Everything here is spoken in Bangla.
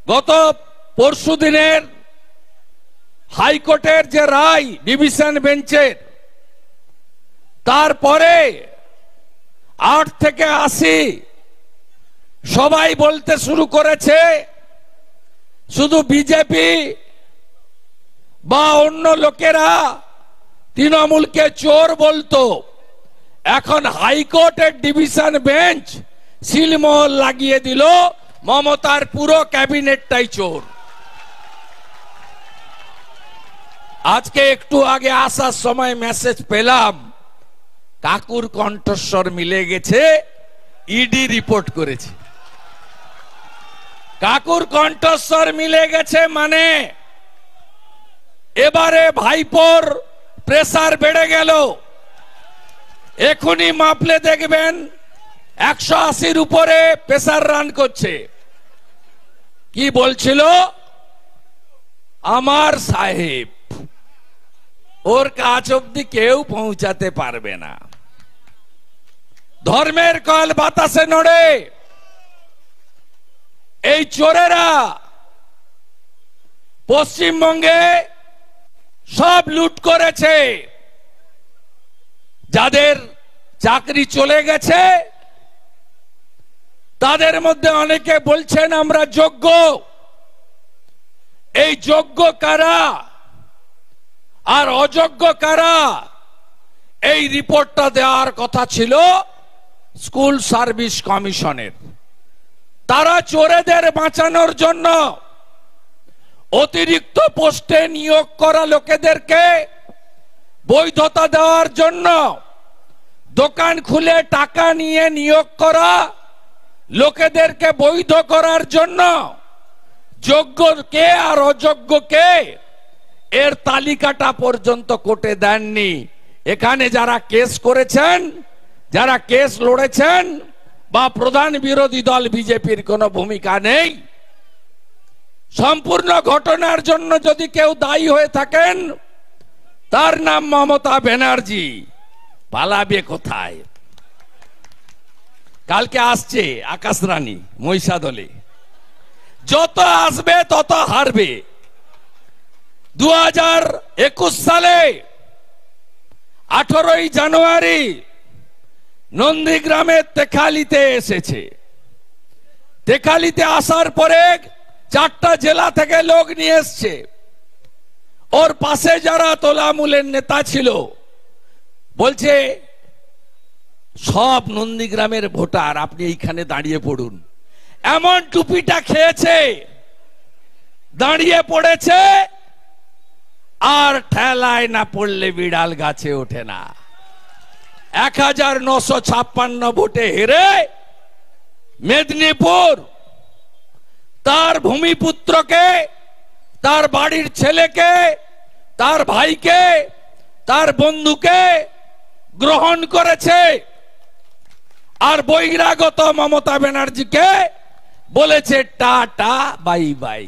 গত পরশুদিনের হাইকোর্টের যে রায় ডিভিশন বেঞ্চের, তারপরে 8 থেকে 80 সবাই বলতে শুরু করেছে শুধু বিজেপি বা অন্য লোকেরা তৃণমূলকে চোর বলতো। এখন হাইকোর্টের ডিভিশন বেঞ্চ সিলমোহর লাগিয়ে দিল, মমতার পুরো ক্যাবিনেটটাই চোর। আজকে একটু আগে আসার সময় মেসেজ পেলাম, কাকুর কণ্ঠস্বর মিলে গেছে, ইডি রিপোর্ট করেছে। কাকুর কণ্ঠস্বর মিলে গেছে মানে এবারে ভাইপোর প্রেসার বেড়ে গেল। এখনই মাপলে দেখবেন 180-র উপরে প্রেসার রান করছে। কি বলছিল? আমার সাহেব, ওর কাছ অব্দি কেউ পৌঁছাতে পারবে না। ধর্মের কল বাতাসে নড়ে। এই চোরেরা পশ্চিমবঙ্গে সব লুট করেছে। যাদের চাকরি চলে গেছে তাদের মধ্যে অনেকে বলছেন আমরা যোগ্য। এই যোগ্য কারা আর অযোগ্য কারা, এই রিপোর্টটা দেওয়ার কথা ছিল স্কুল সার্ভিস কমিশনের। তারা চোরেদের বাঁচানোর জন্য অতিরিক্ত পোস্টে নিয়োগ করা লোকেদেরকে বৈধতা দেওয়ার জন্য, দোকান খুলে টাকা নিয়ে নিয়োগ করা লোকেদেরকে বৈধ করার জন্য যোগ্য কে আর অযোগ্য কে এর তালিকাটা পর্যন্ত কোর্টে দেননি। এখানে যারা কেস করেছেন, যারা কেস লড়েছেন, বা প্রধান বিরোধী দল বিজেপির কোনো ভূমিকা নেই। সম্পূর্ণ ঘটনার জন্য যদি কেউ দায়ী হয়ে থাকেন তার নাম মমতা ব্যানার্জি। পালাবে কোথায়? কালকে আসছে আকাশ রানী মহিষাদলে, যত আসবে তত হারবে। 2021 সালে 18ই জানুয়ারি নন্দীগ্রামের তেখালিতে এসেছে। তেখালিতে আসার পরে 4টা জেলা থেকে লোক নিয়ে এসছে। ওর পাশে যারা তোলামূলের নেতা ছিল বলছে সব নন্দীগ্রামের ভোটার, আপনি এইখানে দাঁড়িয়ে পড়ুন। এমন টুপিটা খেয়েছে, দাঁড়িয়ে পড়েছে, আর ঠেলায় না পড়লে বিড়াল গাছে ওঠে না। 1956 ভোটে হেরে মেদিনীপুর তার ভূমিপুত্রকে, তার বাড়ির ছেলেকে, তার ভাইকে, তার বন্ধুকে গ্রহণ করেছে। আর বহিরাগত মমতা ব্যানার্জিকে বলেছে টাটা বাই বাই।